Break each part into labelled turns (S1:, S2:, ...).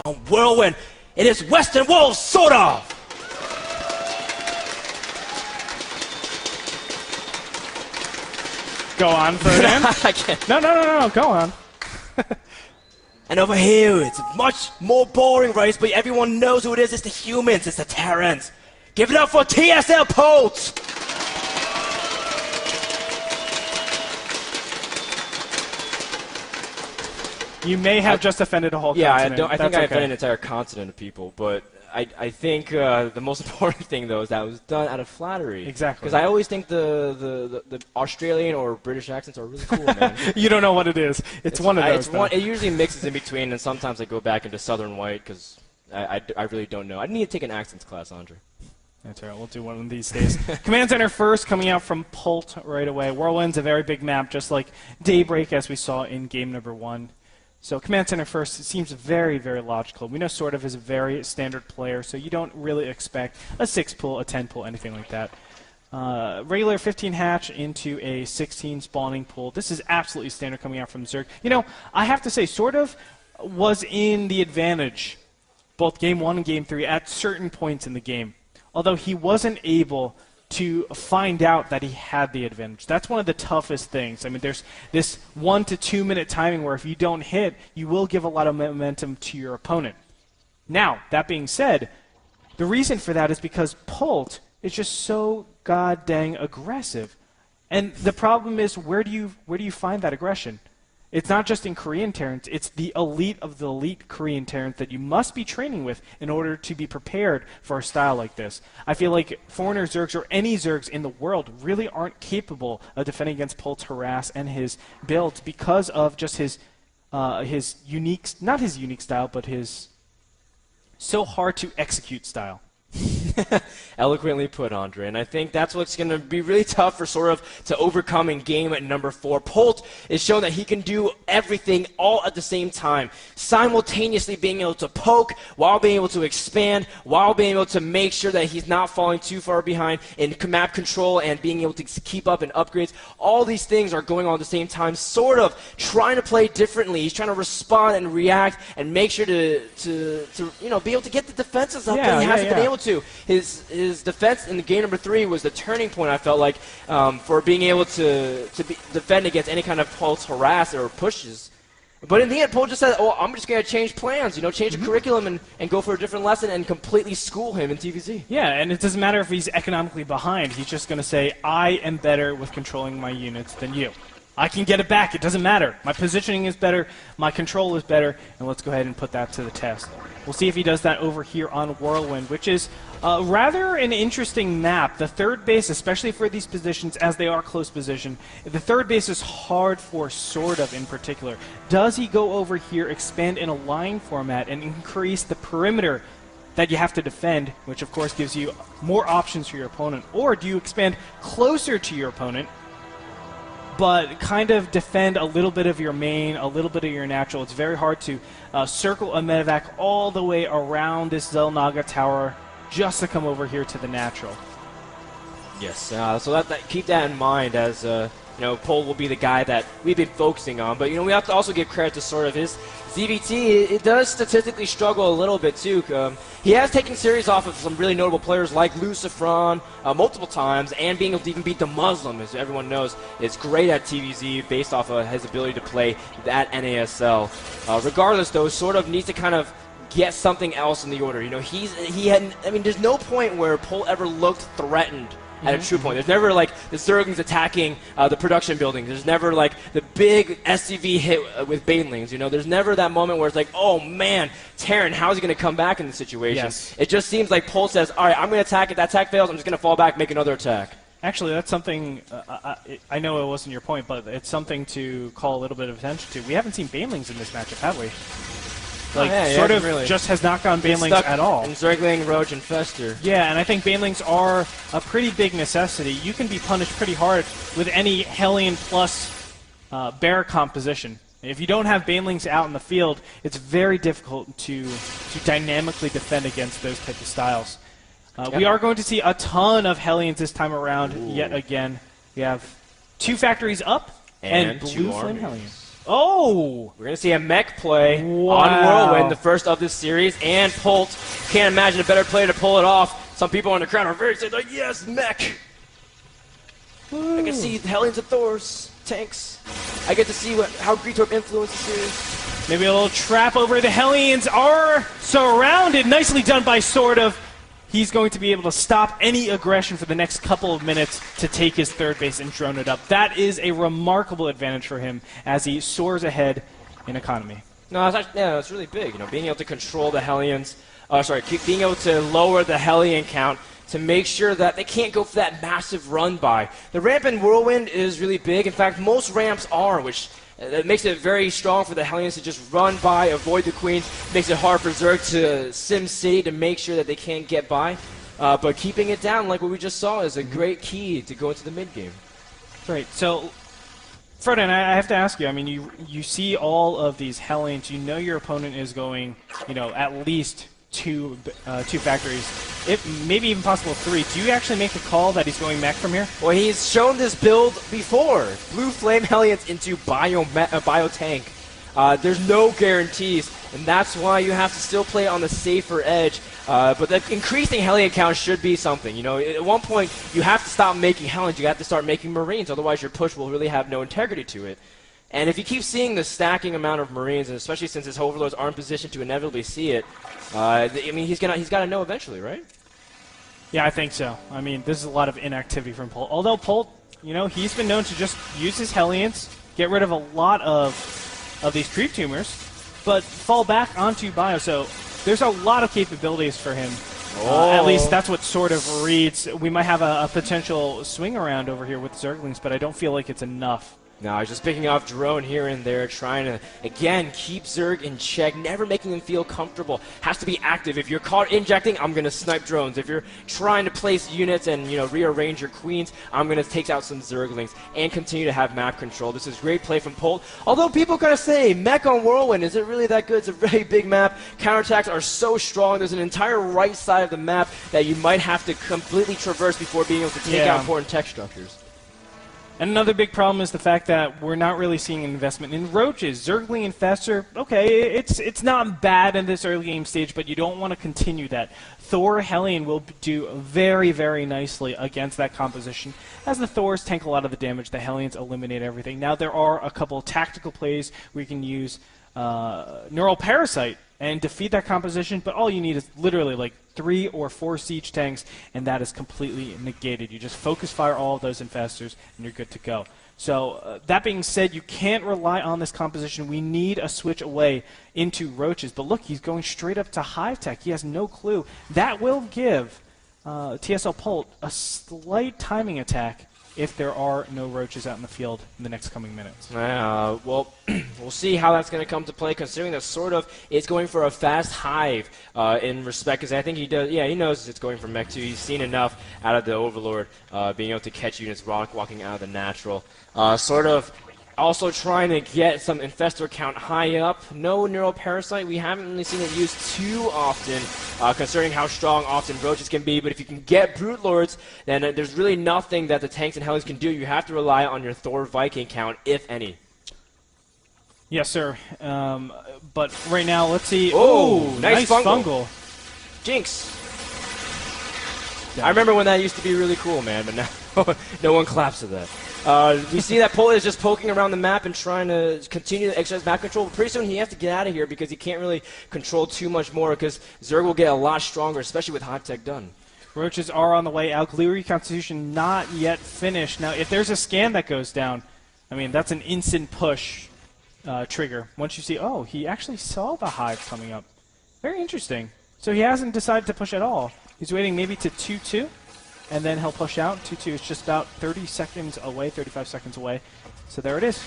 S1: on Whirlwind. It is Western Wolves Sortof.
S2: Go on, Ferdinand.
S1: I can't.
S2: No, go on.
S1: And over here, it's a much more boring race, but everyone knows who it is. It's the humans, it's the Terrans. Give it up for TSLPolt.
S2: You may have just offended a whole continent.
S1: I think I
S2: okay.
S1: offended an entire continent of people, but I think the most important thing, though, is that it was done out of flattery.
S2: Exactly.
S1: Because I always think the Australian or British accents are really cool, man.
S2: You don't know what it is. It's one of those.
S1: It usually mixes in between, and sometimes I go back into Southern White because I really don't know. I need to take an accents class, Andre.
S2: That's all right. We'll do one of these days. Command Center first, coming out from Polt right away. Whirlwind's a very big map, just like Daybreak, as we saw in game number 1. So Command Center first, it seems very, very logical. We know Sortof is a very standard player, so you don't really expect a 6 pull, a 10 pull, anything like that. Regular 15 hatch into a 16 spawning pull. This is absolutely standard coming out from Zerg. You know, I have to say, Sortof was in the advantage both game 1 and game 3 at certain points in the game, although he wasn't able to find out that he had the advantage. That's one of the toughest things. I mean, there's this 1 to 2 minute timing where if you don't hit, you will give a lot of momentum to your opponent. Now, that being said, the reason for that is because Polt is just so god dang aggressive. And the problem is, where do you find that aggression? It's not just in Korean Terrans, it's the elite of the elite Korean Terrans that you must be training with in order to be prepared for a style like this. I feel like foreigner Zergs or any Zergs in the world really aren't capable of defending against Polt's harass and his builds because of just his unique, not his unique style, but his so hard to execute style.
S1: Eloquently put, Andre, and I think that's what's going to be really tough for Sortof to overcome in game at number 4. Polt is shown that he can do everything all at the same time, simultaneously being able to poke, while being able to expand, while being able to make sure that he's not falling too far behind in map control and being able to keep up in upgrades. All these things are going on at the same time, sort of trying to play differently. He's trying to respond and react and make sure to be able to get the defenses up that he hasn't been able to. His defense in the game number 3 was the turning point, I felt like, for being able to defend against any kind of Pulse harass or pushes. But in the end, Polt just said, oh, I'm just going to change plans, change the curriculum and go for a different lesson and completely school him in TVZ.
S2: Yeah, and it doesn't matter if he's economically behind. He's just going to say, I am better with controlling my units than you. I can get it back. It doesn't matter. My positioning is better. My control is better. And let's go ahead and put that to the test. We'll see if he does that over here on Whirlwind, which is rather an interesting map. The third base, especially for these positions, as they are close position, the third base is hard for Sortof in particular. Does he go over here, expand in a line format, and increase the perimeter that you have to defend, which of course gives you more options for your opponent? Or do you expand closer to your opponent, but kind of defend a little bit of your main, a little bit of your natural? It's very hard to circle a medevac all the way around this Zelnaga tower just to come over here to the natural.
S1: Yes, so keep that in mind as Polt will be the guy that we've been focusing on. But we have to also give credit to sort of his ZVT. It does statistically struggle a little bit too. He has taken series off of some really notable players like Lucifron multiple times, and being able to even beat the Muslim, as everyone knows, is great at TVZ based off of his ability to play at NASL. Regardless, though, Sortof needs to kind of get something else in the order. There's no point where Polt ever looked threatened at a true point. There's never like the Zerglings attacking the production building. There's never like the big SCV hit with Banelings. There's never that moment where it's like, oh man, Terran, how is he going to come back in this situation?
S2: Yes.
S1: It just seems like Polt says, all right, I'm going to attack. If that attack fails, I'm just going to fall back, make another attack.
S2: Actually, that's something, I know it wasn't your point, but it's something to call a little bit of attention to. We haven't seen Banelings in this matchup, have we? Sortof really just has not gone Banelings at all.
S1: And Zergling, Roach, and Fester.
S2: Yeah, and I think Banelings are a pretty big necessity. You can be punished pretty hard with any Hellion plus Bear composition. If you don't have Banelings out in the field, it's very difficult to dynamically defend against those type of styles. We are going to see a ton of Hellions this time around yet again. We have 2 factories up and blue flame Hellions. Oh!
S1: We're going to see a mech play
S2: Wow.
S1: on Whirlwind, the first of this series, and Polt. Can't imagine a better player to pull it off. Some people in the crowd are very excited, like, yes, mech! I can see Hellions and Thors, tanks. I get to see how Greetorp influenced the series.
S2: Maybe a little trap over. The Hellions are surrounded. Nicely done by Sortof. He's going to be able to stop any aggression for the next couple of minutes to take his third base and drone it up. That is a remarkable advantage for him as he soars ahead in economy.
S1: No, it's really big. You know, being able to control the Hellions, being able to lower the Hellion count to make sure that they can't go for that massive run by. The ramp in Whirlwind is really big. In fact, most ramps are, which it makes it very strong for the Hellions to just run by, avoid the Queens. Makes it hard for Zerg to Sim City to make sure that they can't get by. But keeping it down, like what we just saw, is a great key to go into the mid game.
S2: Right. So, Fred, and I have to ask you. I mean, you see all of these Hellions. You know your opponent is going, at least two factories, if maybe even possible 3. Do you actually make the call that he's going mech from here?
S1: Well, he's shown this build before. Blue Flame Hellions into Bio Tank. There's no guarantees, and that's why you have to still play on the safer edge. But the increasing Hellion count should be something. At one point, you have to stop making Hellions. You have to start making Marines, otherwise your push will really have no integrity to it. And if you keep seeing the stacking amount of Marines, and especially since his overlords aren't positioned to inevitably see it, he's got to know eventually, right?
S2: Yeah, I think so. I mean, this is a lot of inactivity from Polt. Although Polt, he's been known to just use his Hellions, get rid of a lot of these creep tumors, but fall back onto Bio. So there's a lot of capabilities for him. At least that's what sort of reads. We might have a potential swing around over here with Zerglings, but I don't feel like it's enough.
S1: No, just picking off drone here and there, trying to, again, keep Zerg in check, never making them feel comfortable. Has to be active. If you're caught injecting, I'm going to snipe drones. If you're trying to place units and, rearrange your queens, I'm going to take out some Zerglings and continue to have map control. This is great play from Polt. Although people kind of say, mech on Whirlwind, is it really that good? It's a very big map. Counterattacks are so strong. There's an entire right side of the map that you might have to completely traverse before being able to take out important tech structures.
S2: And another big problem is the fact that we're not really seeing an investment in roaches. Zergling Infestor, okay, it's not bad in this early game stage, but you don't want to continue that. Thor Hellion will do very, very nicely against that composition. As the Thors tank a lot of the damage, the Hellions eliminate everything. Now there are a couple of tactical plays where you can use Neural Parasite and defeat that composition, but all you need is literally like 3 or 4 siege tanks, and that is completely negated. You just focus fire all of those infestors, and you're good to go. So that being said, you can't rely on this composition. We need a switch away into roaches. But look, he's going straight up to Hive Tech. He has no clue. That will give TSLPolt a slight timing attack if there are no roaches out in the field in the next coming minutes.
S1: Well, we'll see how that's going to come to play, considering that Sortof is going for a fast Hive in respect, because I think he does. Yeah, he knows it's going for mech 2. He's seen enough out of the Overlord being able to catch units walking out of the natural. Sortof also trying to get some infestor count high up. No Neural Parasite. We haven't really seen it used too often, considering how strong often roaches can be. But if you can get Brute Lords, then there's really nothing that the tanks and Hellions can do. You have to rely on your Thor Viking count, if any.
S2: Yes, sir. But right now, let's see.
S1: Oh, nice
S2: fungal.
S1: Jinx. I remember when that used to be really cool, man, but now no one claps to that. We see that Polt is just poking around the map and trying to continue to exercise map control. But pretty soon he has to get out of here because he can't really control too much more, because Zerg will get a lot stronger, especially with Hive Tech done. Roaches
S2: are on the way out. Glue Constitution not yet finished. Now, if there's a scan that goes down, I mean, that's an instant push trigger. Once you see, oh, he actually saw the Hive coming up. Very interesting. So he hasn't decided to push at all. He's waiting maybe to 2-2. And then he'll push out. 2-2 is just about 30 seconds away, 35 seconds away. So there it is.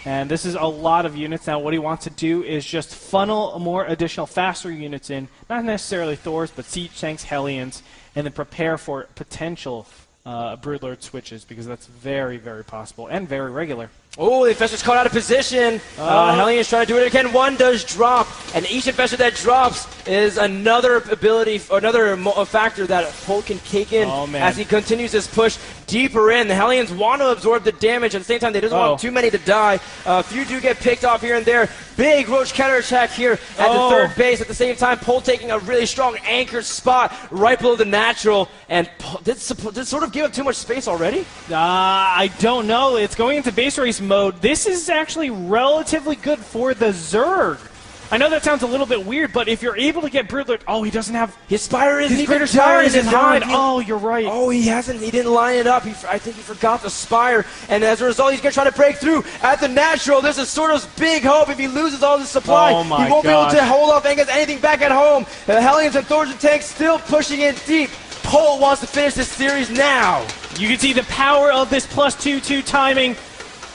S2: And this is a lot of units. Now what he wants to do is just funnel more additional faster units in. Not necessarily Thors, but siege tanks, Hellions, and then prepare for potential Broodlord switches, because that's very, very possible and very regular.
S1: Oh, the Infestor's caught out of position. Hellions trying to do it again. One does drop, and each Infestor that drops is another ability, or another factor that Polt can take in as he continues his push. deeper in. The Hellions want to absorb the damage. At the same time, they don't want too many to die. A few do get picked off here and there. Big Roach counterattack here at the third base. At the same time, Polt taking a really strong anchor spot right below the natural. And did sort of give up too much space already?
S2: I don't know. It's going into base race mode. This is actually relatively good for the Zerg. I know that sounds a little bit weird, but if you're able to get Broodlord, he doesn't have
S1: his Spire isn't even
S2: Greater Spire
S1: done.
S2: isn't hide. Oh, you're right.
S1: Oh, he didn't line it up. I think he forgot the Spire, and as a result, he's gonna try to break through at the natural. This is Sortof's big hope. If he loses all his supply, he won't be able to hold off and get anything back at home. The Hellions and Thor's and Tanks still pushing in deep. Polt wants to finish this series now.
S2: You can see the power of this +2/2 timing.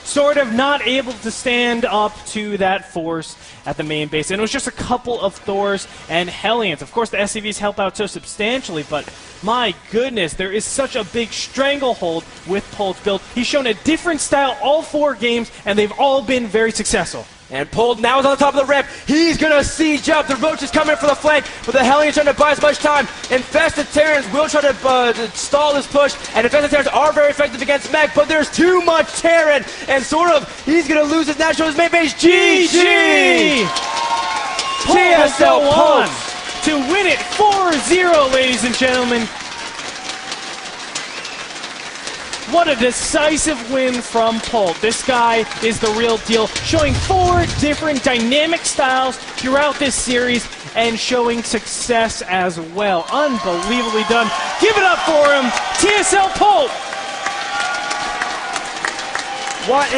S2: Sort of not able to stand up to that force at the main base. And it was just a couple of Thors and Hellions. Of course, the SCVs help out so substantially, but my goodness, there is such a big stranglehold with Polt's build. He's shown a different style all 4 games, and they've all been very successful.
S1: And Polt now is on the top of the ramp. He's going to siege up. The Roach is coming for the flank, but the Hellions trying to buy as much time. Infested Terrans will try to stall this push, and Infested Terrans are very effective against mech, but there's too much Terran, and he's going to lose his natural, his main base. GG!
S2: TSLPolt to win it 4-0, ladies and gentlemen. What a decisive win from Polt. This guy is the real deal, showing 4 different dynamic styles throughout this series and showing success as well. Unbelievably done. Give it up for him, TSLPolt.
S1: What